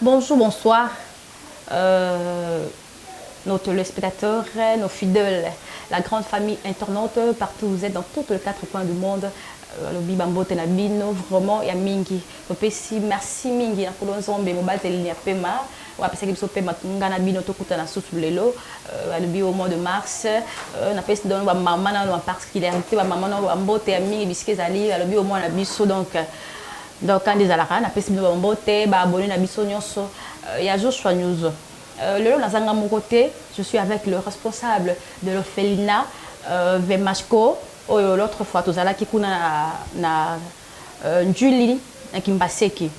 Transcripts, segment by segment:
Bonjour, bonsoir, nos téléspectateurs, nos fidèles, la grande famille internaute, partout où vous êtes dans tous les 4 coins du monde. Le Bibambo Tenabino, vraiment, il y a Mingi. Merci Mingi, pour le zombie, mobile télé, Pema. On va passer sur Pema, Ngana Bino, Tokuta, na sous le lot. Le au mois de mars, on a fait dans le maman, dans la particularité, maman, dans le Bambo, Mingi, Biscuits Ali, le bio au mois de biso, donc. Donc, quand des alarans, on a fait des abonnés, abonné à Bisso Nyonso. Il y a Joshua News. Le long dans mon côté, je suis avec le responsable de l'orphelinat, Vemashko. L'autre fois, tous qui na Julie, qui m'a séqué.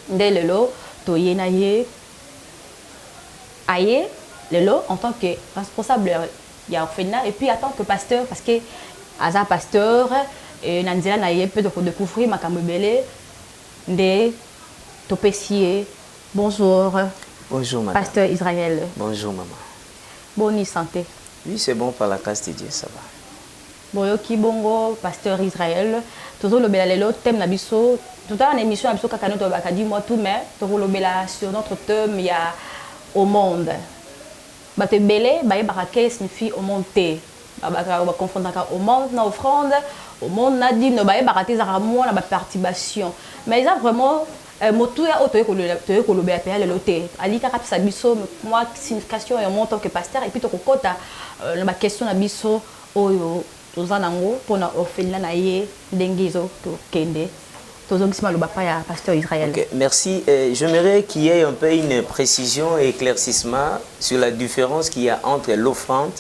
Dès le lot, toye naye, aye, le lot en tant que responsable, il y a orphelinat et puis en tant que pasteur, parce que Aza pasteur. Et Nanzela n'a pas de découvrir ma camébélé de Topessier. Bonjour. Bonjour madame. Pasteur Israël. Bonjour maman. Bonne santé. Oui, c'est bon par la grâce de Dieu, ça va. Boyoki bongo, pasteur Israël. Toujours le belalelo thème nabiso. Tout à l'heure, l'émission nabiso kakano to bakadi moi tout mais toujours le bela sur notre thème il y a au monde. Bate belé, baye barake signifie au monde té. On va confondre au monde na offrande. Au monde n'a dit ne baie baraté à moi la participation mais il a vraiment moto ya auto que le BAPA le loté ali ka kapisa biso moi signification et mon tant que pasteur et puis to kokota la question na biso oyo tozanango pona orphelinat na ye dengizo to kende tozongisima le bapa ya pasteur Israël. Okay, merci. J'aimerais qu'il y ait un peu une précision et éclaircissement sur la différence qu'il y a entre l'offrande,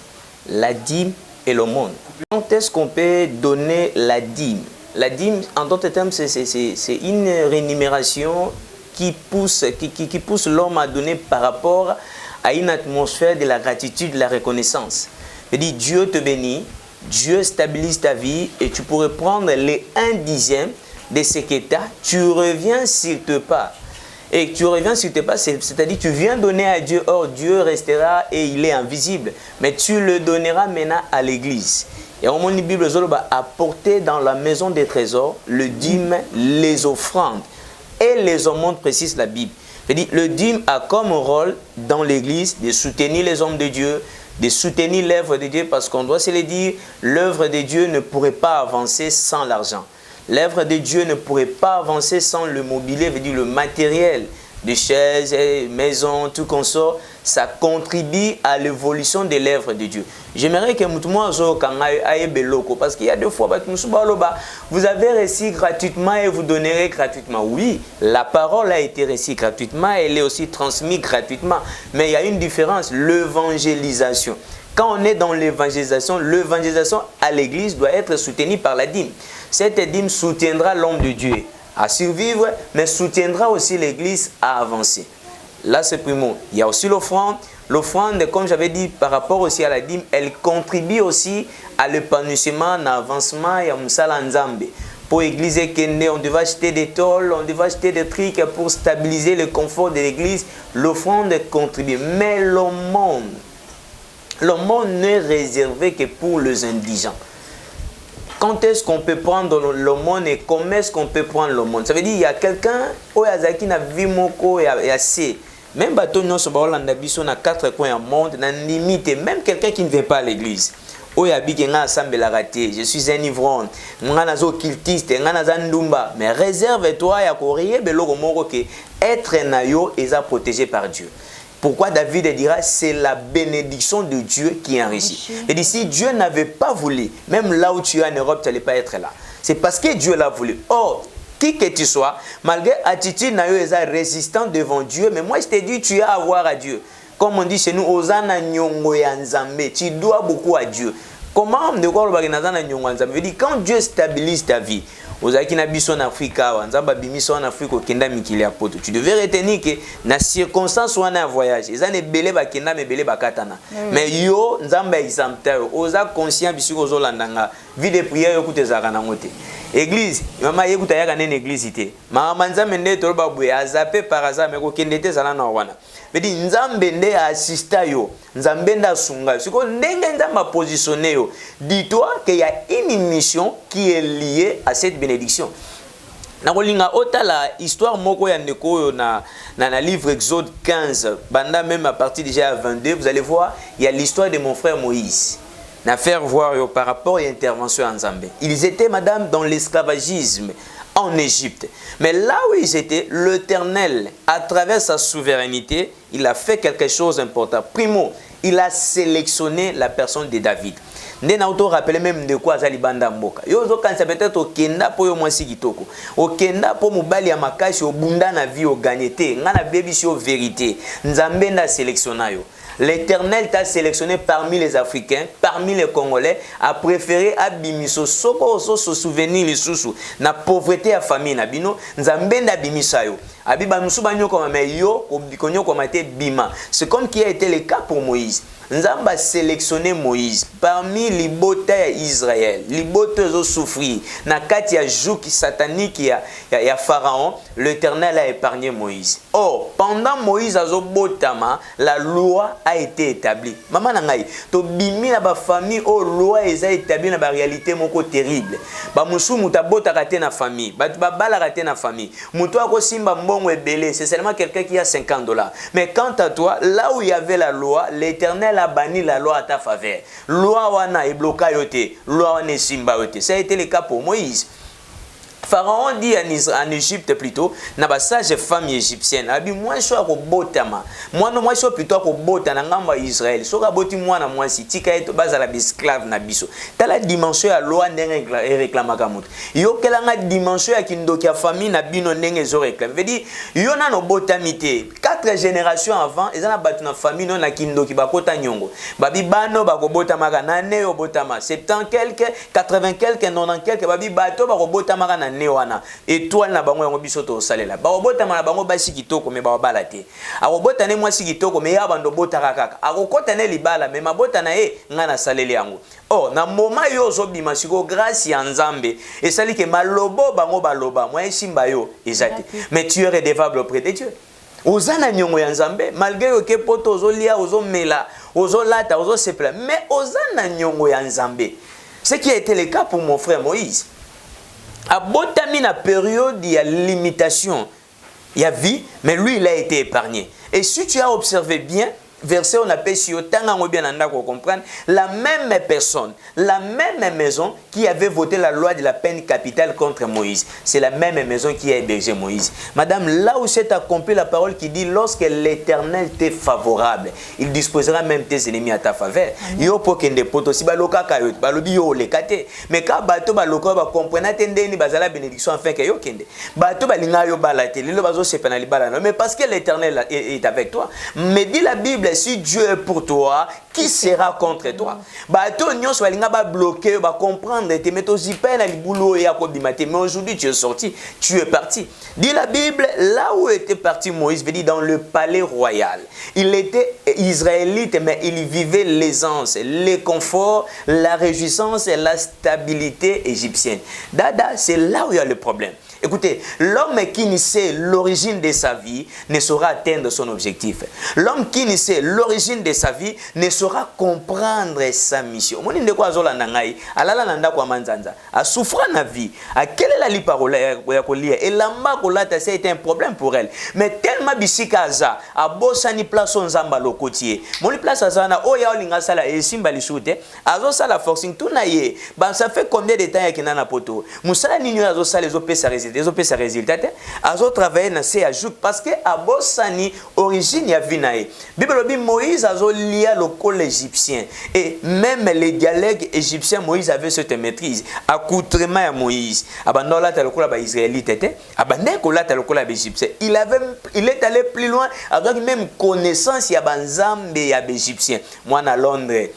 la dîme et l'aumône. Quand est-ce qu'on peut donner la dîme? La dîme, en d'autres termes, c'est une rémunération qui pousse l'homme à donner par rapport à une atmosphère de la gratitude, de la reconnaissance. Je dis, Dieu te bénit, Dieu stabilise ta vie et tu pourrais prendre les 1/10 de ce que tu as, tu reviens sur tes pas. Et tu reviens sur tes pas, c'est-à-dire tu viens donner à Dieu, or Dieu restera et il est invisible. Mais tu le donneras maintenant à l'église. Et au moment où la Bible va apporter dans la maison des trésors le dîme, les offrandes et les aumônes, précise la Bible. C'est-à-dire le dîme a comme rôle dans l'église de soutenir les hommes de Dieu, de soutenir l'œuvre de Dieu, parce qu'on doit se le dire, l'œuvre de Dieu ne pourrait pas avancer sans l'argent. L'œuvre de Dieu ne pourrait pas avancer sans le mobilier, veut dire le matériel, des chaises, maisons, tout consort. Ça contribue à l'évolution de l'œuvre de Dieu. J'aimerais que parce qu'il y a des fois, vous avez reçu gratuitement et vous donnerez gratuitement. Oui, la parole a été reçue gratuitement, elle est aussi transmise gratuitement. Mais il y a une différence, l'évangélisation. Quand on est dans l'évangélisation à l'église doit être soutenue par la dîme. Cette dîme soutiendra l'homme de Dieu à survivre, mais soutiendra aussi l'église à avancer. Là, c'est primo. Il y a aussi l'offrande. L'offrande, comme j'avais dit, par rapport aussi à la dîme, elle contribue aussi à l'épanouissement, à l'avancement et à Moussala Nzambe. Pour l'église Kende, on devait acheter des tôles, on devait acheter des trucs pour stabiliser le confort de l'église. L'offrande contribue. Mais l'aumône n'est réservé que pour les indigents. Quand est-ce qu'on peut prendre l'aumône et comment est-ce qu'on peut prendre l'aumône? Ça veut dire qu'il y a quelqu'un qui n'a vu moko et assez. Même bateau non sur Hollande biso na 4 coins du monde, na limite, même quelqu'un qui ne vient pas à l'église. Je suis un ivrogne, mais réserve-toi à être nayo et protégé par Dieu. Pourquoi David dira c'est la bénédiction de Dieu qui enrichit. Et dit si Dieu n'avait pas voulu, même là où tu es en Europe, tu n'allais pas être là. C'est parce que Dieu l'a voulu. Or, qui que tu sois, malgré attitude résistant devant Dieu, mais moi je te dis tu as à voir à Dieu. Comme on dit chez nous, Osana Nyongo Yanzambe, tu dois beaucoup à Dieu. Comment de quoi veut dire quand Dieu stabilise ta vie, tu devais retenir que dans circonstance ou en voyage, mais yo nzamba exempta oza conscient bisu ko zolandanga vie de prière yo kutezaka na ngote église mama yekuta yaka nene église ité mama nzambe nde to ba boya azape par hasard mais ko kendete zana na wana mais dit nzambe nde assista yo nzambe nda sunga siko ndenge nzamba positionné yo dis-toi qu'il y a une mission qui est liée à cette bénédiction. nakolinga otala histoire moko ya ndeko na livre Exode 15 banda même à partir déjà à 22 vous allez voir il y a l'histoire de mon frère Moïse na faire voir par rapport à l'intervention en Zambie. Ils étaient madame dans l'esclavagisme en Égypte. Mais là où ils étaient, l'Éternel, à travers sa souveraineté, il a fait quelque chose d'important. Primo, il a sélectionné la personne de David. Nde na auto rappelé même de quoi azali banda mboka. Yo zo kanisa peut-être okenda po yo mwasi kitoko. Okenda po mobali ya makasi obunda na vie o gagner. Ngana bebi si o vérité. Nzambe nda sélectionna yo. L'Éternel t'a sélectionné parmi les Africains, parmi les Congolais, a préféré abimiso soko so souvenir lisusu na pauvreté à famille na bino, nzambe nda bimisa yo. Abiba musuba nyoko mame yo konyo ko mate bima. C'est comme qui a été le cas pour Moïse. Nzambe a sélectionné Moïse parmi les bota ya Israël, les bota zo souffrir. Na kati ya jouk satanique ya Pharaon, l'Éternel a épargné Moïse. Or, pendant Moïse a zo botama, la loi a été établie. Maman nangai, to bimi na ba famille o loi eza établie na ba réalité moko terrible. Ba musu muta bota kate na famille, ba bala kate na famille. Muto ako simba mbongo ebele, c'est seulement quelqu'un qui a $50. Mais quant à toi, là où il y avait la loi, l'Éternel a banni la loi à ta faveur. Loi wana e bloka yote, loi wana simba yote. Ça a été le cas pour Moïse. Pharaon dit en Égypte plutôt, na ba sage femme égyptienne, abi moi je suis à botama. Moi je suis plutôt à bota na ngamba Israël. So ka boti moi na moi si tika eto bazala esclave na biso. Ta la dimension ya loi ndenge réclamaka mutu. Yo kelanga dimension ya kindoki ya famille na bino ndenge zo réclame. Veut dire yo na no botamité. 4 générations avant, ezana batu na famille no na kindoki bakota nyongo. Babi bano bako botamaka na ne yo botama. 70 quelque, 80 quelque, 90 quelque babi bato bako botamaka na newana étoile na bango yango biso to salela ba obota na bango basi kitoko me ba bala te akobota ne mwasi kitoko me ya bando bota kaka akokota ne libala me mabota na ye ngana salele yango na moma yo zo bima siko grâce ya Nzambe et sali ke malobo bango baloba moi simba yo ezate mais tu es redevable auprès de Dieu ozana nyongo ya Nzambe malgré que poto ozolia ozomela ozolata ozosepela mais ozana nyongo ya Nzambe ce qui a été le cas pour mon frère Moïse. A botami na période il y a limitation, il y a vie, mais lui il a été épargné. Et si tu as observé bien, verset on appelle si autant bien comprendre, la même personne, la même maison qui avait voté la loi de la peine capitale contre Moïse, c'est la même maison qui a hébergé Moïse. Madame, là où s'est accomplie la parole qui dit lorsque l'Éternel t'est favorable, il disposera même tes ennemis à ta faveur. Yo pokende poto si baloka kayot, balobi yo lekate, mais ka bato baloka ba comprendre tendeni bazala bénédiction enfin que yo kende. Bato balinga yo balate, lelo bazo sepana libala, mais parce que l'Éternel est avec toi. Mais dit la Bible, si Dieu est pour toi, qui sera contre toi? Bato nyonso balinga ba bloquer, ba comprendre te mettre zipa na libulo ya ko bimate, mais aujourd'hui tu es sorti, tu es parti. Dit la Bible, là où était parti Moïse, veut dire dans le palais royal. Il était israélite, mais il vivait l'aisance, le confort, la réjouissance et la stabilité égyptienne. Dada, c'est là où il y a le problème. Écoutez, l'homme qui ne sait l'origine de sa vie ne saura atteindre son objectif. L'homme qui ne sait l'origine de sa vie ne saura comprendre sa mission. Moni ndeko azolanda ngai, alala nanda kwa manzanza, a souffra na vie, a quelle est la li parole ya kolia et lamba kolata ça été un problème pour elle. Mais tellement bisika za a bosani place nzamba lokotier. Moni place azana oya olinga sala e simba lisute, azo sala forcing tuna ye. Ba ça fait combien de temps ya kinana poto? Musala ninyo azo sala zo pesa des résultats azo travailler na se ajoute parce que abosani origine ya vinae Bible bi Moïse azo lia le col égyptien et même les dialectes égyptiens Moïse avait cette maîtrise accoutrement ya Moïse abandola ta lokola ba israélite te abandola ta lokola ba égyptien il est allé plus loin avec même connaissance ya banzambe ya égyptien moi na Londres.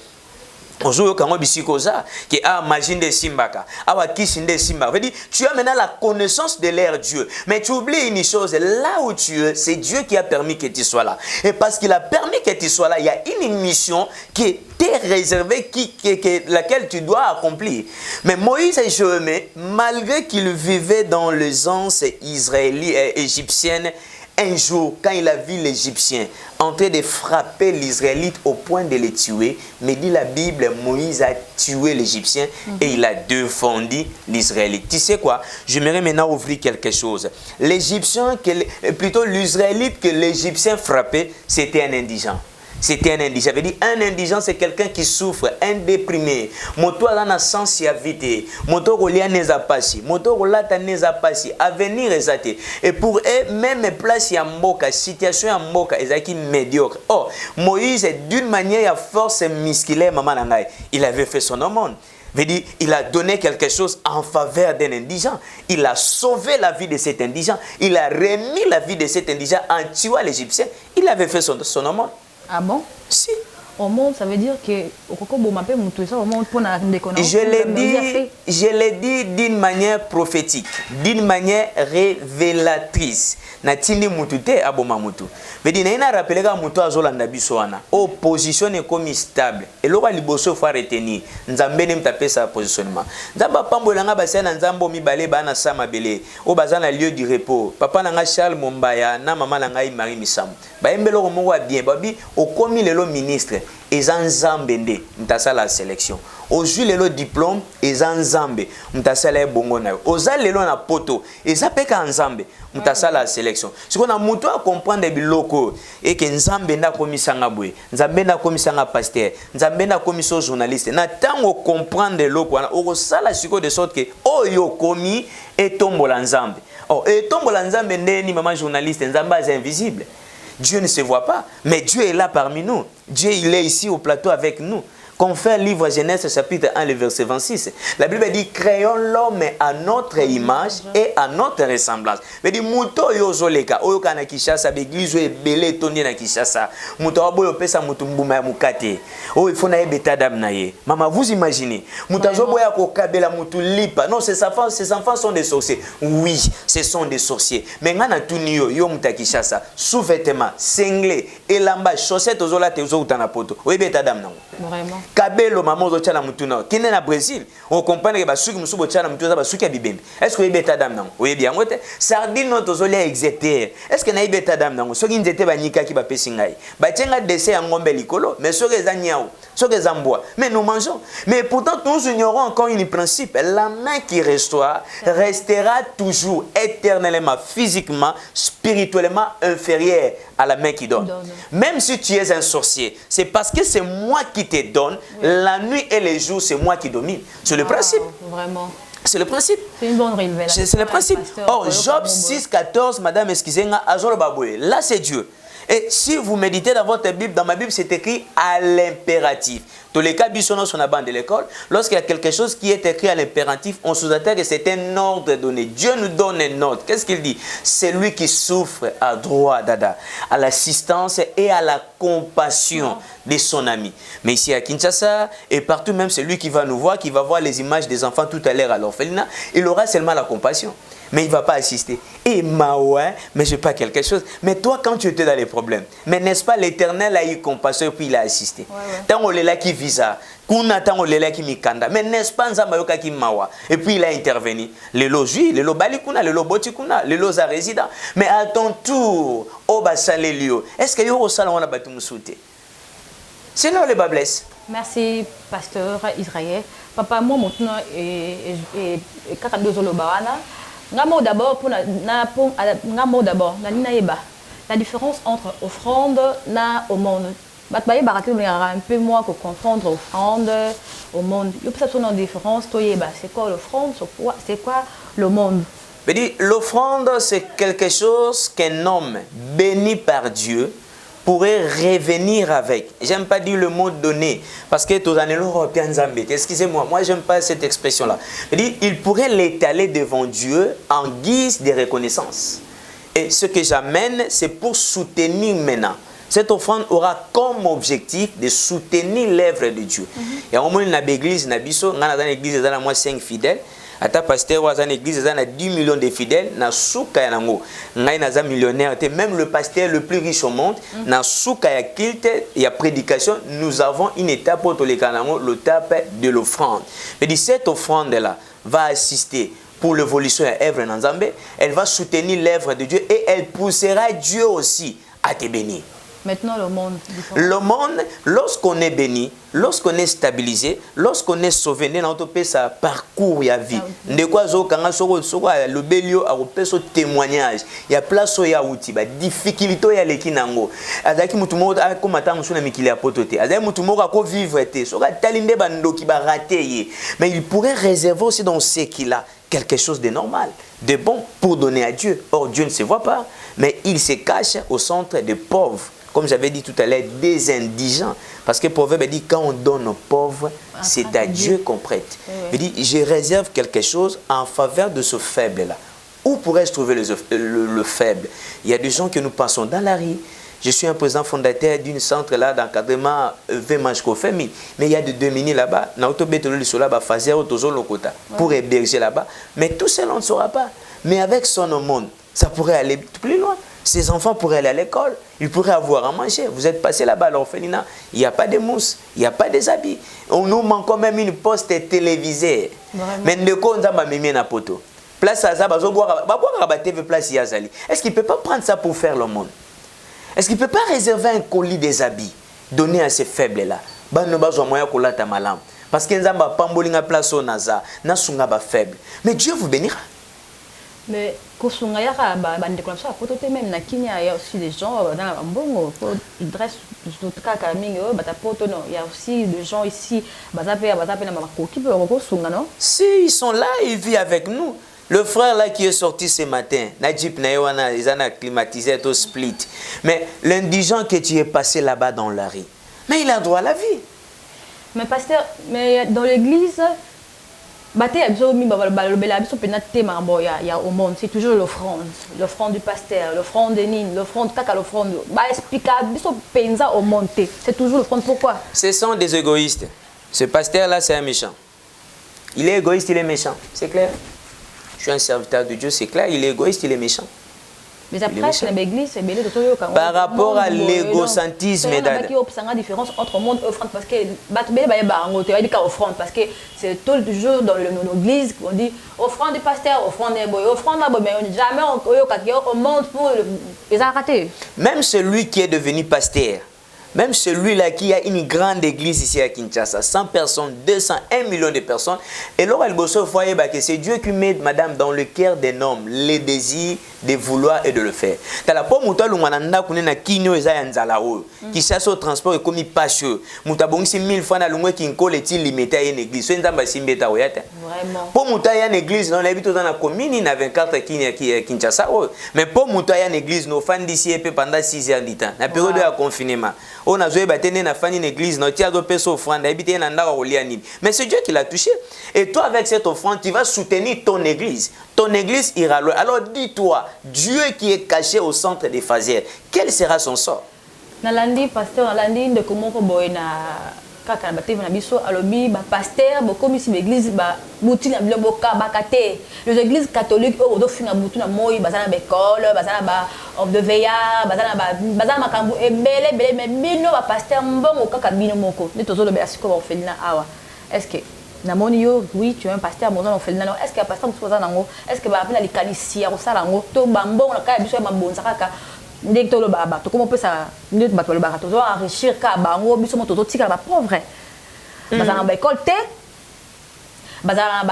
Ozo kango bisikoza que imagine des simbaka awa kisinde simba veut dire tu as maintenant la connaissance de leur Dieu mais tu oublies une chose là où tu es c'est Dieu qui a permis que tu sois là et parce qu'il a permis que tu sois là il y a une mission qui t'est réservée laquelle tu dois accomplir mais Moïse et Joël malgré qu'il vivait dans l'aisance israélienne égyptienne un jour, quand il a vu l'Égyptien en train de frapper l'Israélite au point de les tuer, mais dit la Bible, Moïse a tué l'Égyptien et il a défendu l'Israélite. Tu sais quoi? J'aimerais maintenant ouvrir quelque chose. L'Égyptien, plutôt l'Israélite que l'Égyptien frappait, c'était un indigent. C'était un indigent. J'avais dit, un indigent, c'est quelqu'un qui souffre, un déprimé. Moto a la sens ya vite. Moto rolia neza pasi. Moto rolata neza pasi. Avenir ezate. Et pour eux, même place ya mboka, situation ya mboka, ezaki médiocre. Oh, Moïse, d'une manière à force musculaire, maman nangai, il avait fait son aumône. Veut dire, il a donné quelque chose en faveur d'un indigent. Il a sauvé la vie de cet indigent. Il a remis la vie de cet indigent en tuant l'Égyptien. Il avait fait son aumône. Ah bon? Si. Au monde, ça veut dire que je l'ai dit d'une manière prophétique, d'une manière révélatrice. Natindi mutute aboma mutu. Vedi na ina rappeleka mutu azolanda biso wana. Opposition est comme stable. Et loko liboso faut retenir. Nzambe ne mtapesa positionnement. Nzamba pambolanga basana nzambo mibale bana sama bele. O bazana lieu du repos. Papa nanga Charles Mombaya na mama nanga Marie Misam. Ba embelo ko bien babi okomi lelo ministre. Ezanzambe nde mtasala la sélection. Ozui lelo diplôme ezanzambe mtasala bongo na yo. Oza lelo na poto ezapeka nzambe mtasala la sélection. Siko na muto a comprendre biloko et que nzambe nda komisanga boye. Nzambe nda komisanga pasteur. Nzambe nda komiso journaliste. Na tango comprendre loko wana okosala siko de sorte que oyo komi etombola nzambe. Oh etombola nzambe ndeni mama journaliste nzamba est invisible. Dieu ne se voit pas, mais Dieu est là parmi nous. Dieu, il est ici au plateau avec nous. Confère livre Genèse chapitre 1, le verset 26. La Bible dit, créons l'homme à notre image et à notre ressemblance. Elle dit, Mouto yozoleka, oyoka na Kishasa, l'église est belé tourné na Kishasa. Mouto aboyo pesa mouto mbuma mukate. Oh, il faut na beta dam naye. Maman, vous imaginez, Mouto azoboya ko kabela mouto lipa. Non, ces enfants sont des sorciers. Oui, ce sont des sorciers. Mais ngana tunio yo muta Kishasa, sous-vêtements, cinglés, elamba, chaussettes ozola te ozotana poto. Oui, beta dam nango. Vraiment. Kabelo maman zo tchala mutuna kine na Brésil on comprend que basuki musubo tchala mutuna basuki bibembe est-ce que yebeta dam nango oui bien ngote sardine no tozolia exeter est-ce que na yebeta dam nango soki nzete banyika ki bapesi ngai batenga dessert ya ngombe likolo mais soki ezanyao soki ezamboa mais nous mangeons mais pourtant nous ignorons encore un principe la main qui restaure restera toujours éternellement physiquement spirituellement inférieure à la main qui donne. Même si tu es un sorcier, c'est parce que c'est moi qui te donne. Oui. La nuit et les jours, c'est moi qui domine. C'est le principe. Vraiment. C'est le principe. C'est une bonne révélation. C'est le principe. Oh, Job 6, 14, Madame excusez-moi, Azor Baboué. Là, c'est Dieu. Et si vous méditez dans votre Bible, dans ma Bible, c'est écrit à l'impératif. Tous les cas, bisonnants sur la bande de l'école, lorsqu'il y a quelque chose qui est écrit à l'impératif, on sous-entend que c'est un ordre donné. Dieu nous donne un ordre. Qu'est-ce qu'il dit? C'est lui qui souffre à droit, dada, à l'assistance et à la compassion de son ami. Mais ici à Kinshasa, et partout même, c'est lui qui va nous voir, qui va voir les images des enfants tout à l'heure à l'orphelinat, il aura seulement la compassion. Mais il ne va pas assister. Et ouais, mais je n'ai pas quelque chose. Mais toi, quand tu étais dans les problèmes, mais n'est-ce pas l'Éternel a eu compassion et puis il a assisté. Tant on est là qui visa, tant on est là qui mikanda. Mais n'est-ce pas Nzambayoka qui mawa. Et puis il a intervenu. Le logi, le lobali kuna, le loboti kuna, le loza résident. Mais à ton tour, oba salelio. Est-ce que yoro salon a battu moussouté? C'est là où les bas blessent. Merci, pasteur Israël. Papa, moi, maintenant, et quand on a d'abord, la différence entre offrande et aumône. Un peu moins que confondre offrande au monde. Il y a une différence. C'est quoi l'offrande? C'est quoi l'aumône? L'offrande, c'est quelque chose qu'un homme béni par Dieu pourrait revenir avec. J'aime pas dire le mot donné parce que tous les Européens, excusez-moi, moi j'aime pas cette expression-là. Il pourrait l'étaler devant Dieu en guise de reconnaissance. Et ce que j'amène, c'est pour soutenir maintenant. Cette offrande aura comme objectif de soutenir l'œuvre de Dieu. Et au moins, dans l'église, dans l'église, il y a 5 fidèles. Ata pasteur wa l'église il y a 10 millions de fidèles na souka ya nango ngai naza millionnaire même le pasteur le plus riche au monde na souka ya culte ya prédication nous avons une étape pour les kanango l'étape de l'offrande. Mais cette offrande là va assister pour l'évolution de l'œuvre Nzambe, elle va soutenir l'œuvre de Dieu et elle poussera Dieu aussi à te bénir. Maintenant, le monde. Le monde, lorsqu'on est béni, lorsqu'on est stabilisé, lorsqu'on est sauvé, on peut sa parcours ya vie. De quoi le bélio a ce témoignage. Il y a place où il y a outil, difficulté il y a les kinango. Azaki mutumo a comme attendre sur la mikili a pototé. Azaki mutumo a ko vivre té. Soka talinde bando qui va rater. Mais il pourrait réserver aussi dans ce qu'il a quelque chose de normal, de bon pour donner à Dieu. Or Dieu ne se voit pas, mais il se cache au centre des pauvres. Comme j'avais dit tout à l'heure, des indigents. Parce que le proverbe dit, quand on donne aux pauvres, c'est à Dieu qu'on prête. Il dit, je réserve quelque chose en faveur de ce faible-là. Où pourrais-je trouver le faible? Il y a des gens que nous passons dans la rue. Je suis un président fondateur d'une centre là d'encadrement famille. Mais il y a des dominis là-bas. Pour héberger là-bas. Mais tout cela, on ne saura pas. Mais avec son monde, ça pourrait aller plus loin. Ses enfants pourraient aller à l'école, ils pourraient avoir à manger. Vous êtes passé là-bas à l'orphelinat, il n'y a pas de mousse, il n'y a pas des habits. On nous manque quand même une poste télévisée. Mais de quoi on a mis na poto? Place à ça, est-ce qu'il ne peut pas prendre ça pour faire le monde? Est-ce qu'il ne peut pas réserver un colis des habits, donner à ces faibles-là? Parce qu'il n'y a pas de place au Naza, faible. Mais Dieu vous bénira. Mais même na Kenya, il y a aussi des gens dans la Mbongo, ils dressent notre cas il y a aussi des gens ici, si ils sont là, ils vivent avec nous. Le frère là qui est sorti ce matin, Najib Naïwana, ils ont climatisé au split. Mais l'indigent que tu es passé là-bas dans la rue, mais il a droit à la vie. Mais pasteur, mais dans l'église, il y a au monde, c'est toujours l'offrande du pasteur, l'offrande de Nine, l'offrande caca, l'offrande. Au monde, c'est toujours l'offrande. Pourquoi? Ce sont des égoïstes. Ce pasteur-là, c'est un méchant. Il est égoïste, il est méchant. C'est clair. Je suis un serviteur de Dieu, c'est clair. Il est égoïste, il est méchant. Mais après, l'église, c'est bien. Par rapport à l'égocentrisme, il y a une différence entre monde et offrande parce que parce que c'est tout le jour dans l'église qu'on dit offrande du pasteur, offrande des boys, offrande de mais jamais on monte pour les arrêter. Même celui qui est devenu pasteur, même celui-là qui a une grande église ici à Kinshasa, 100 personnes, 200, 1 million de personnes, et là, c'est Dieu qui met, madame, dans le cœur d'un homme les désirs de vouloir et de le faire. T'as la pomme ou t'as le mananda qu'on est na kinyo eza yanzala o, qui chasse au transport et comme il passe. Mouta bongsi 1000 fois na lungwe qui nkole ti limité à une église. C'est n'tamba simbeta oyata. Vraiment. Pour mouta ya une église, non l'habitude dans la commune na 24 Kinshasa o, mais pour mouta ya une église, nos fans d'ici et pendant 6 heures du temps. La période de confinement. On a joué batene na fan une église, no tia do peso offrande, habité na ndaka oliani. Mais c'est Dieu qui l'a touché. Et toi avec cette offrande, tu vas soutenir ton église. Ton église ira loin. Alors dis-toi, Dieu qui est caché au centre des phasères, quel sera son sort? Nalandi pasteur, nalandi de comment boy na kaka na batev na biso alobi ba pasteur bokomi si l'église ba muti na biloboka bakate. Les églises catholiques au do finga mutu na moyi bazana ba école, bazana ba of de veillard, bazana makambu ebele bele mais bino ba pasteur mbongo kaka bino moko. Ne tozo lobe asiko ba ofeli awa. Est-ce que Namonio, oui, tu es un pasteur, est-ce que le pasteur est-ce que va les canissiers au salango, to bambon, la caille, biso mabon, saka, dès que le baba, to comment peut ça, ne pas le barato, enrichir ka bango, biso moto tika ba pauvre. Bazana ba école té, bazana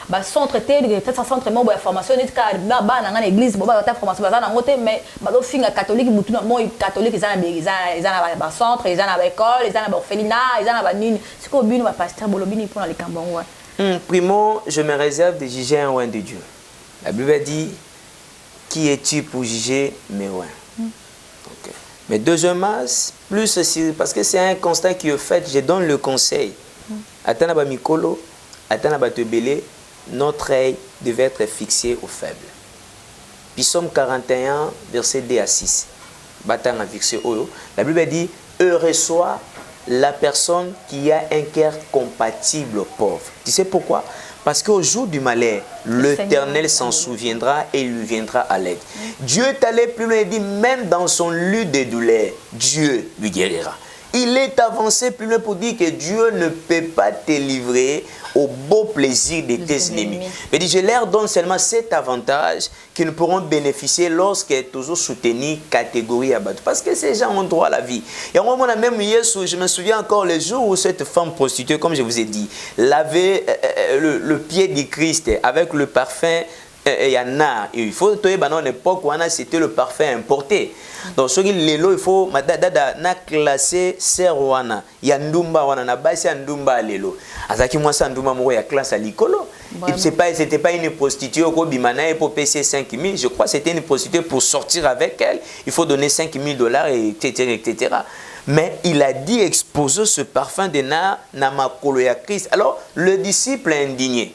ba centre té, peut-être centre membre de formation, net ka ba na l'église, ba ta formation bazana ngoté, mais ba do finga catholique, mutu na moi catholique, ils ont ba centre, ils ont ba école, ils ont ba orphelinat, ils ont ba nini. Primo, je me réserve de juger un oin de Dieu. La Bible dit, qui es-tu pour juger mes oins? Okay. Mais deuxièmement, plus aussi, parce que c'est un constat qui est fait, je donne le conseil. Atanaba Mikolo, Atanaba Tebele, notre œil devait être fixé aux faibles. Psaume 41, verset 2 à 6. Batanga fixé Oyo. La Bible dit, heureux soit la personne qui a un cœur compatible aux pauvres. Tu sais pourquoi? Parce qu'au jour du malheur, l'Éternel s'en souviendra et il lui viendra à l'aide. Dieu est allé plus loin et dit, même dans son lieu de douleur, Dieu lui guérira. Il est avancé plus loin pour dire que Dieu ne peut pas te livrer au beau plaisir de tes ennemis. Mais je leur donne seulement cet avantage qu'ils ne pourront bénéficier lorsque toujours soutenir catégorie à battre. Parce que ces gens ont droit à la vie. Et au moment même hier, je me souviens encore le jour où cette femme prostituée, comme je vous ai dit, lavait le pied du Christ avec le parfum. Il faut que à l'époque où c'était le parfum importé. Donc ce il faut na classer serwana ya ndumba wana na basi ya ndumba lelo azaki moi ça ndumba moko ya classe à l'icolo. C'était pas une prostituée au bimana pour payer 5 000. Je crois que c'était une prostituée pour sortir avec elle. Il faut donner 5 000 $, etc. Mais il a dit exposer ce parfum de na makolo ya Christ. Alors le disciple est indigné.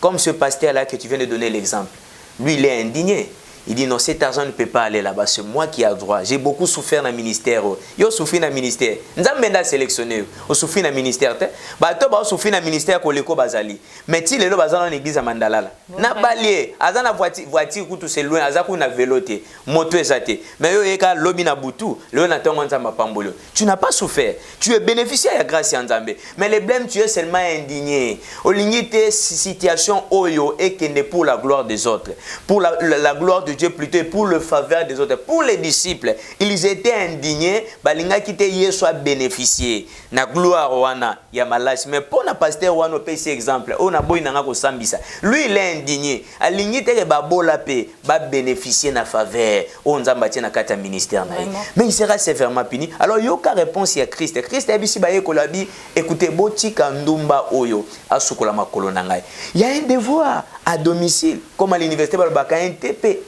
Comme ce pasteur-là que tu viens de donner l'exemple. Lui, il est indigné. Il dit non, cet argent ne peut pas aller là-bas. C'est moi qui ai droit. J'ai beaucoup souffert dans le ministère. Yo souffert dans le ministère. Nous avons sélectionné. On souffert dans le ministère. Bato ba souffert dans le ministère ko leko bazali. Mais ti lelo bazali dans l'église à Mandalala. Na balié, azana voiture kutu c'est loin, azaku na véloté, moto ezate. Mais yo eka lobi na butu, le na tongo nzamba pambolo. Tu n'as pas souffert. Tu es bénéficiaire de la grâce ya Nzambe. Mais le blême tu es seulement indigné. Olingi situation oyo et que ne pour la gloire des autres. Pour la gloire de Dieu plutôt pour le faveur des autres. Pour les disciples, ils étaient indignés, balinga kite yeso a bénéficié na gloire wana ya malachi. Mais pour na pasteur wana pe ce exemple, on a boy nanga ko sambisa. Lui il est indigné, alingi te ba bola pe ba bénéficier na faveur, on nzamba tie na kata ministère na. Mais il sera sévèrement puni. Alors yoka réponse ya Christ. Christ a bisi ba yekolabi, écoutez botika ndumba oyo asukola makolo na ngai. Il y a un devoir à domicile, comme à l'université,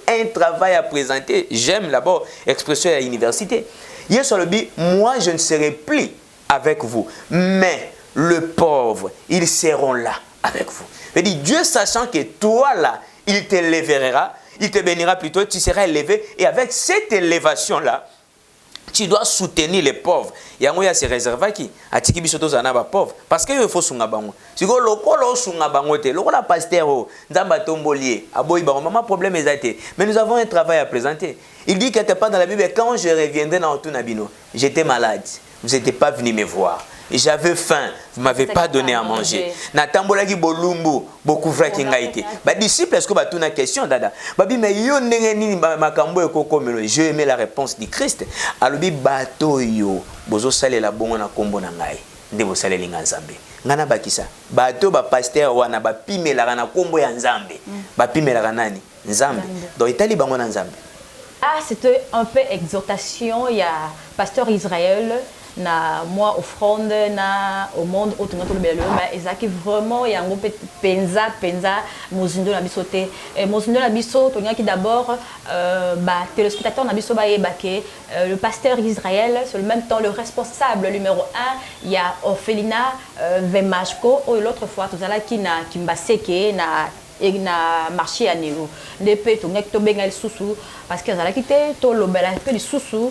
un travail à présenter. J'aime d'abord l'expression à l'université. Moi, je ne serai plus avec vous, mais le pauvre, ils seront là avec vous. Je dis, Dieu sachant que toi là, il t'élèvera, il te bénira plutôt, tu seras élevé, et avec cette élévation-là, tu dois soutenir les pauvres. Il y a un se réservé qui a tiki bisoto zanaba pauvre parce que il faut sunga bango. Si go lokolo sunga bango te, lokolo pasteur nzamba tombolier, aboyi bango mama problème ezate. Mais nous avons un travail à présenter. Il dit quelque part dans la Bible quand je reviendrai dans Otunabino, j'étais malade. Vous n'étiez pas venu me voir. J'avais faim, vous ne m'avez pas donné à manger. Natambolaki bolumbu, beaucoup vrai qui n'a été. Bah disciple, est-ce que bah tout na question dada. Babi mais yo ndengeni makambo ekoko melo. Je aimais la réponse du Christ. Alobi bato yo bozo sale la bongo na kombo na ngai. Nde bo sale linga Nzambe. Ngana bakisa. Bato ba pasteur wana ba pimela na kombo ya Nzambe. Ba pimela nani? Nzambe. Donc itali bango na Nzambe. Ah, c'était un peu exhortation, il y a pasteur Israël na moi offrande na au monde autour de le mais ezaki vraiment ya ngo penza mozindo na bisoté mozindo na biso to qui d'abord ba téléspectateur na biso ba yebake le pasteur Israël c'est en même temps le responsable numéro 1 il y a Ophelina Vemashko ou l'autre fois tout ça qui na kimbaseke na marché à Néo depuis to ngek to bengal susu parce que ça la quitté to lobela peu du susu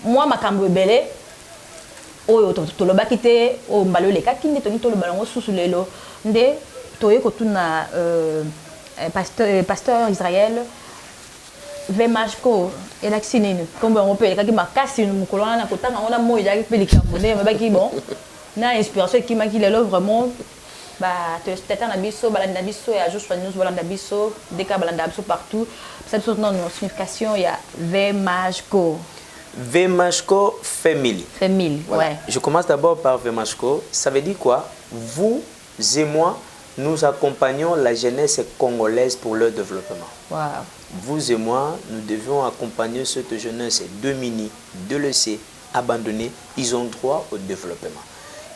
moi makambo belé oyo to loba kite o mbalo le kakinde to to loba ngo susu lelo nde to yeko tuna pasteur Israël Vemashko elaxinene comme on peut kaki makasi nous kolona na kotanga on a moyo ya pe likamone mabaki bon na inspiration qui maki lelo vraiment bah téléspectateur na biso balanda biso ya juste nous balanda biso deka balanda biso partout ça tout non signification ya Vemashko. Vemashko Family. Family, voilà. Ouais. Je commence d'abord par Vemashko. Ça veut dire quoi? Vous et moi, nous accompagnons la jeunesse congolaise pour leur développement. Wow. Vous et moi, nous devons accompagner cette jeunesse démunie, délaissée, abandonnée. Ils ont droit au développement.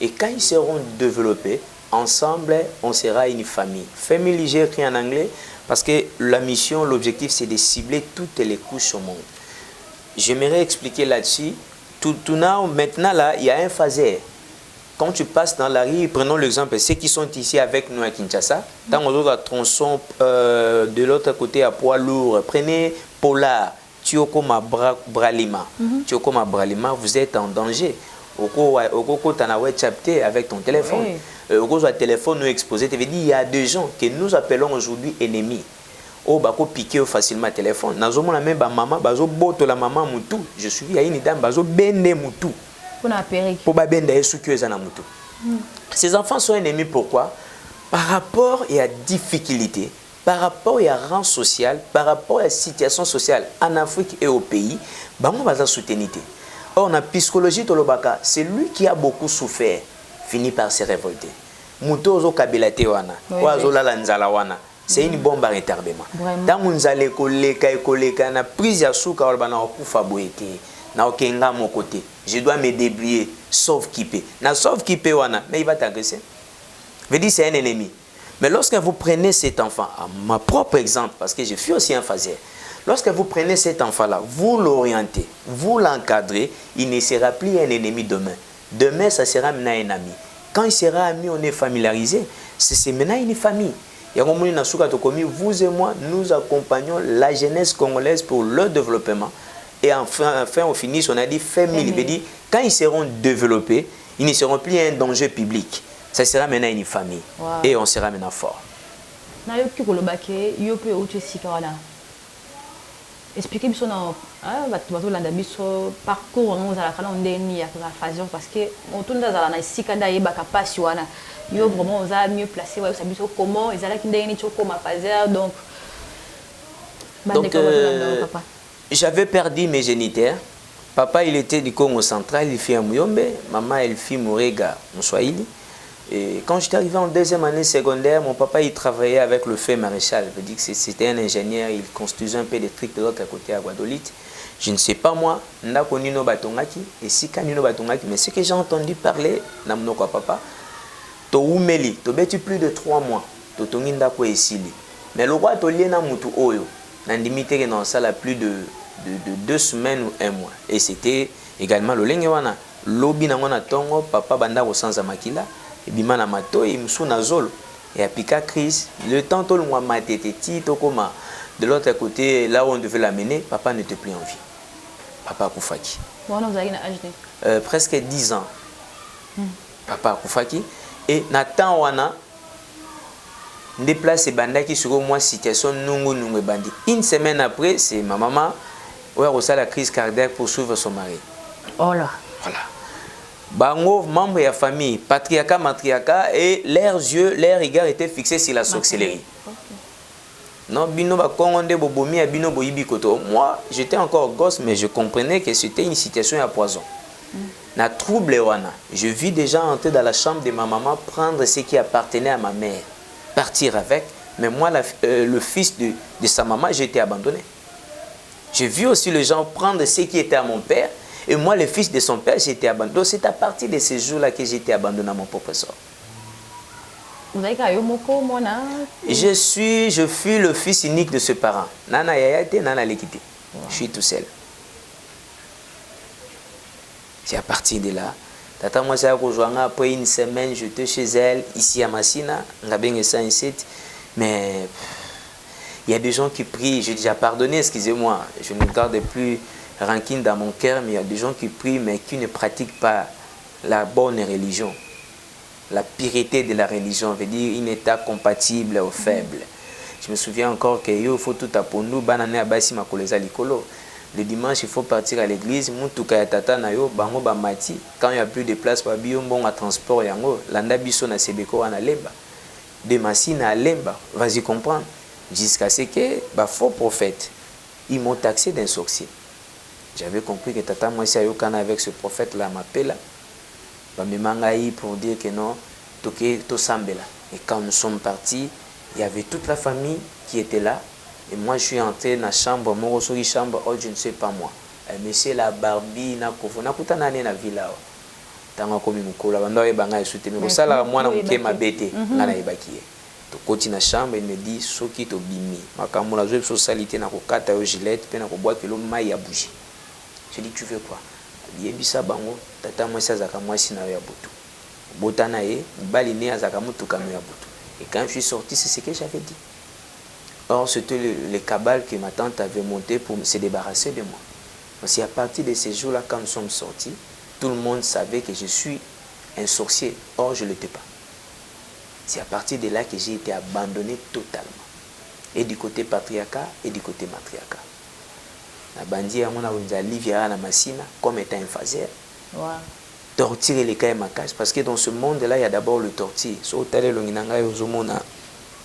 Et quand ils seront développés, ensemble, on sera une famille. Family, j'ai écrit en anglais parce que la mission, l'objectif, c'est de cibler toutes les couches au monde. J'aimerais expliquer là-dessus. Maintenant, là, il y a un phaser. Quand tu passes dans la rue, prenons l'exemple, ceux qui sont ici avec nous à Kinshasa, dans l'autre tronçon, de l'autre côté à poids lourd, prenez Polar, Tiokoma Bralima. Tiokoma Bralima, vous êtes en danger. Oko Tanawe chapté avec ton téléphone. Oko téléphone nous exposé, tu veux dire, il y a des gens que nous appelons aujourd'hui ennemis. Oh, bako piquer facilement téléphone. Nazomo la même maman, bazo boto la maman mutu. Je suis à une dame, bazo bende mutu. Pour babenda esuki ezana mutu. Ces enfants sont ennemis pourquoi? Par rapport à la difficulté, par rapport à la rang social, par rapport à la situation sociale en Afrique et au pays, bango baza soutenir. Or, la psychologie tolobaka, c'est lui qui a beaucoup souffert, finit par se révolter. Mutozo kabilate wana, wazola la nzala wana. C'est une bombe à retardement. Tant que nous allons koleka na prise ya souka wala na okufa boyeke na okenga mon côté. Je dois me débrouiller sauf qui peut. Na sauf qui peut wana, mais il va t'agresser. Je dis c'est un ennemi. Mais lorsque vous prenez cet enfant, à ma propre exemple, parce que je suis aussi un phaseur, lorsque vous prenez cet enfant-là, vous l'orientez, vous l'encadrez, il ne sera plus un ennemi demain. Demain, ça sera maintenant un ami. Quand il sera ami, on est familiarisé. C'est maintenant une famille. Vous et moi, nous accompagnons la jeunesse congolaise pour leur développement. Et enfin on finit, on a dit famille. Quand ils seront développés, ils ne seront plus un danger public. Ça sera maintenant une famille. Wow. Et on sera maintenant fort. Expliquez moi parcours parce que on tourne dans la yo vraiment mieux placé comment donc j'avais perdu mes géniteurs. Papa il était du Congo central, il fit à Muyombe, maman elle fit Morega en Swahili. Et quand j'étais arrivé en deuxième année secondaire, mon papa il travaillait avec le feu maréchal. Je veux dire que c'était un ingénieur, il construisait un peu des trucs de l'autre côté à Guadolite. Je ne sais pas moi, Ndakonino Batongaki, et si Kanino Batongaki, mais ce que j'ai entendu parler, Namnoko papa, to umeli, to beti plus de 3 mois, to tonginda ko esili. Mais le roi to liena mutu oyo, nandimite que dans ça la plus de 2 semaines ou 1 mois. Et c'était également le lengewana, lobi nangona tongo, papa banda ko sanza makila. Et bimana mato et msuna zolo et apika crise le temps tout le mois matététi to koma de l'autre côté là où on devait l'amener papa n'était plus en vie papa Koufaki bon vous avez quel âge presque 10 ans papa Koufaki et Nathan wana déplacé bandaki sur moi situation nungu bandi une semaine après c'est ma maman ouais reçoit la crise cardiaque pour suivre son mari oh là voilà. Bango, membre de la famille, patriarcat, matriarcat, et leurs yeux, leurs regards étaient fixés sur la sorcellerie. Non, bino ba kongonde bobomi bino boyibi koto. Moi, j'étais encore gosse, mais je comprenais que c'était une situation à poison. Na trouble wana, je vis déjà entrer dans la chambre de ma maman prendre ce qui appartenait à ma mère, partir avec, mais moi, le fils de sa maman, j'ai été abandonné. J'ai vu aussi les gens prendre ce qui était à mon père. Et moi, le fils de son père, j'ai été abandonné. C'est à partir de ce jour-là que j'ai été abandonné à mon propre sort. Vous avez mona? Je suis le fils unique de ce parent. Nana yayate, nana lekite. Je suis tout seul. C'est à partir de là. Tata moi ça rejoint après une semaine, j'étais chez elle ici à Massina, mais il y a des gens qui prient. J'ai déjà pardonné, excusez-moi. Je ne garde plus rancune dans mon cœur, mais il y a des gens qui prient mais qui ne pratiquent pas la bonne religion. La pureté de la religion veut dire un état compatible aux faibles. Je me souviens encore que il faut tout apprendre. Le dimanche, il faut partir à l'église. Quand il n'y a plus de place, il y a transport. De Massine à Lemba, vas-y comprendre. Jusqu'à ce que les faux prophètes, ils m'ont taxé d'un sorcier. J'avais compris que Tata Moïse Ayokana avec ce prophète-là m'appelle pour dire que non, to sambela. Et quand nous sommes partis, il y avait toute la famille qui était là. Et moi, je suis entré dans la chambre, mon chambre, oh, je ne sais pas moi. Monsieur la Barbie, na kofu, na kutana na villa. Tanga komi mukola, banda ebanga esute. Mais ça là, moi na muke mabete, na ebakiye. To koti na chambre, il me dit soki to bimi. Makambo na zo socialité na kokata yo gilette, pe na ko boire que l'eau maille a bougé. Je dis, tu veux quoi? Yebisa bango, tata mwasi azaka mwasi na yo ya butu. Botana ye, baline azaka mutuka no ya butu. Et quand je suis sorti, c'est ce que j'avais dit. Or, c'était le cabal que ma tante avait monté pour se débarrasser de moi. Parce qu'à partir de ces jours-là, quand nous sommes sortis, tout le monde savait que je suis un sorcier. Or, je ne l'étais pas. C'est à partir de là que j'ai été abandonné totalement. Et du côté patriarcat et du côté matriarcat. La bandit a mon Olivia na Massina comme étant un phaseur. torture les cas macaques parce que dans ce monde là il y a d'abord le torture so tali longinanga yozomona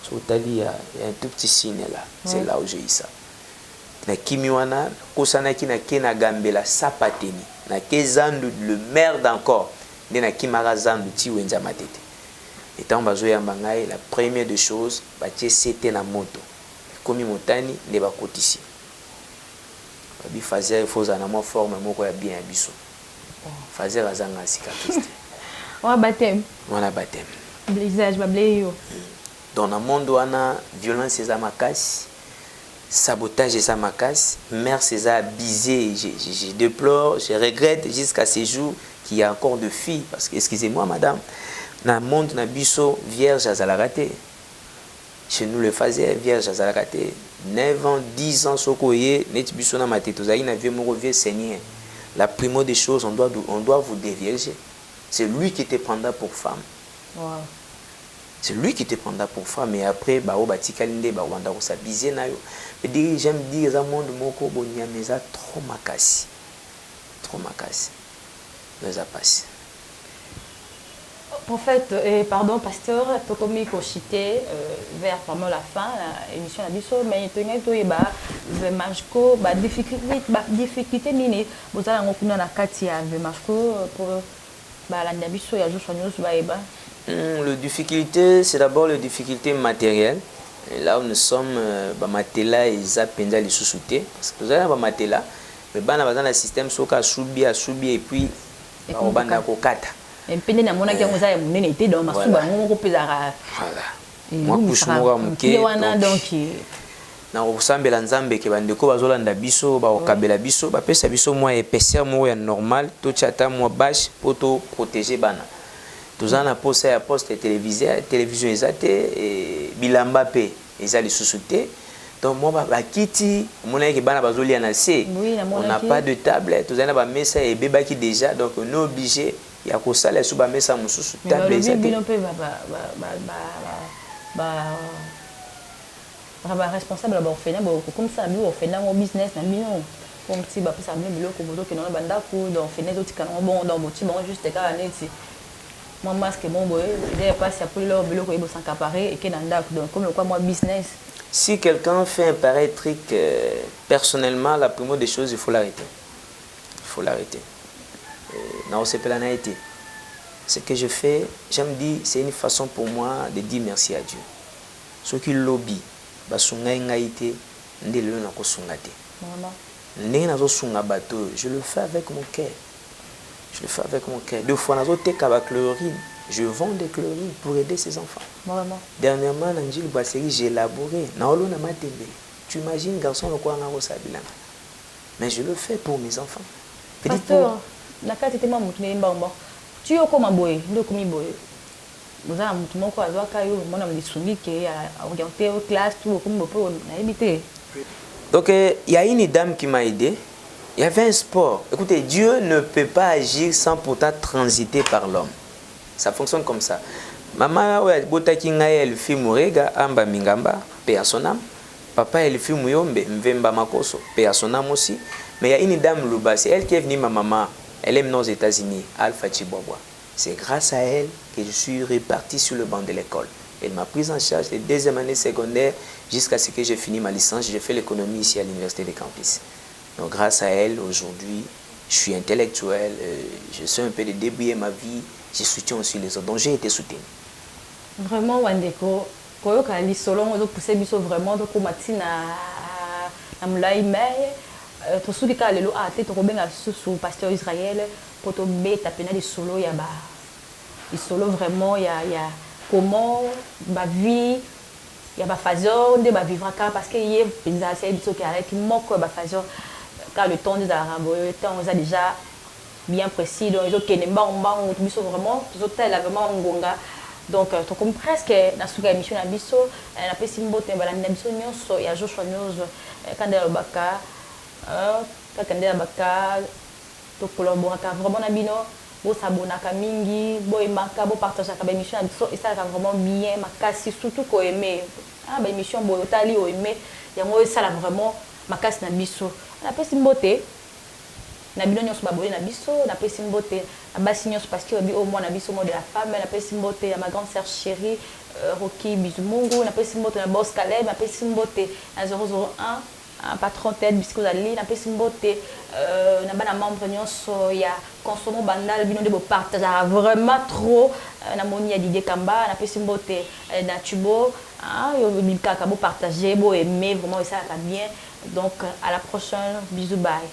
so tali il y a un tout petit signe là c'est là où j'ai eu ça na kimiwana kosana ki na kena gambela sapateni na kezandu le merde encore de na kimara zandu ti wenza matete étant bazo yamba ngai la première des choses batie c'était na moto komi motani ne bakotisi bi fazer foza na mo forme moko ya bien biso fazer azanga cicatrice on baptême blisage bableyo dans le monde wana violence eza makasi sabotage eza makasi mère c'est abusé je déplore je regrette jusqu'à ces jours qu'il y a encore de filles parce que excusez-moi madame na monde na biso vierge azalaka te chez nous le faisait vierge azalaka te 9 ans 10 ans sokoye net biso na matete ozali na vieux moko vieux seigneur la primo des choses on doit vous dévierger c'est lui qui te prendra pour femme wow. C'est lui qui te prendra pour femme et après bah au batikali nde ba wanda ko s'abiser na yo mais j'aime dire ça monde moko bonyameza trop makasi les a passé. Prophète, pardon, pasteur, tu comme cité vers vraiment la fin, l'émission a dit ça, mais tu as dit difficulté mini, vous avez un na kati ya Vemashko pour la ndabiso ya joshua news baeba. Le difficulté, c'est d'abord les difficultés matérielles. Et là où nous sommes, matela et zapenda les sous-soutés parce que vous avez matela, mais bana dans le système soka subi et puis bana kokata. Et puis na mona ki ngoza ya munene été dans masuba ngoko pezara. Voilà. Moi kushumura muke. Donc na osambela nzambe ke bandeko bazolanda biso ba okabela biso ba pesa biso moi épaisseur mo ya normal to chata moi bâche pour to protéger bana. Tozana posa ya poste télévision ezate et bilamba pe ezali sous-souté. Donc moi ba kiti mona ke bana bazolia na se. On n'a pas de table, tozana ba mesa et beba qui déjà donc on est obligé ya ko sala sous ba mesa mususu table ezate. Responsable comme ça on fait dans business na bino comme si ba pesa bino biloko bozo ke na banda ko donc fait d'autres canons bon dans moti bon juste ka neti moi masque mon boy j'ai passé pour leur biloko ibo sans caparer et que nanda donc comme quoi moi business si quelqu'un fait un pareil truc personnellement la première des choses il faut l'arrêter non c'est pas la naïveté ce que je fais j'aime dire c'est une façon pour moi de dire merci à Dieu ceux qui lobby basunga ngaite ndelo na kosunga te ndenge nazo sunga bato je le fais avec mon cœur deux fois nazo teka ba chlorine je vends des chlorines pour aider ces enfants vraiment dernièrement na njili baseri j'ai élaboré na olo na matembe tu imagines garçon le quoi ngako sabilanga mais je le fais pour mes enfants pasteur na kati te mamutu ne mbamba tu yo koma boy ndo komi boy vous avez un mot quoi doit caillou mon ami sungi qui a orienté aux classes tout comme beaucoup na habité donc il y a une dame qui m'a aidé il y avait un sport écoutez Dieu ne peut pas agir sans pourtant transiter par l'homme ça fonctionne comme ça maman ouais botaki ngai elle film rega amba mingamba paix à son âme papa elle film yombe mvemba makoso paix à son âme aussi mais il y a une dame Luba c'est elle qui est venue ma maman elle est aux États-Unis Alpha Chibwabwa. C'est grâce à elle que je suis reparti sur le banc de l'école. Elle m'a pris en charge les deuxième année secondaire jusqu'à ce que j'ai fini ma licence. J'ai fait l'économie ici à l'université de Campus. Donc grâce à elle, aujourd'hui, je suis intellectuel, je sais un peu de débrouiller ma vie, je soutiens aussi les autres. Donc j'ai été soutenu. Vraiment, Wandeko, quand on a solo, on a poussé vraiment de combattre na mulai mais to suki ka lelo ate to kobenga sous pasteur Israël pour to beta pena de solo ya ba il solo vraiment ya comment ba vie ya ba façon de ba vivre car parce que hier penza c'est biso qui arrête moko ba façon car le temps des arabes le temps on a déjà bien précis donc ils ont kenemba on biso vraiment tous hôtel vraiment ngonga donc to comme presque na suka émission na biso na pesi mbote ba na biso nyonso ya Joshua News kandela baka kakandela baka to collaborer vraiment na bino bo sabonaka mingi bo emaka bo partager ka ba émission na biso et ça vraiment bien makasi surtout ko aimer ba émission bo otali o aimer yango ça vraiment makasi na biso na pesi mbote na bino nyonso ba boye na biso na pesi mbote Abasignos parce que au moins biso mot de la femme, na pesi mbote à ma grande sœur chérie Rocky Bizumungu, na pesi mbote na boss Caleb, na pesi mbote na 001 un patron tête biscuit ali na pesi mbote na bana membre nyonso ya consomo bandal bino de bo partage vraiment trop na moni ya Didier Kamba na pesi mbote na Tubo yo bikaka bo partager bo aimer vraiment et ça va bien donc à la prochaine bisous bye.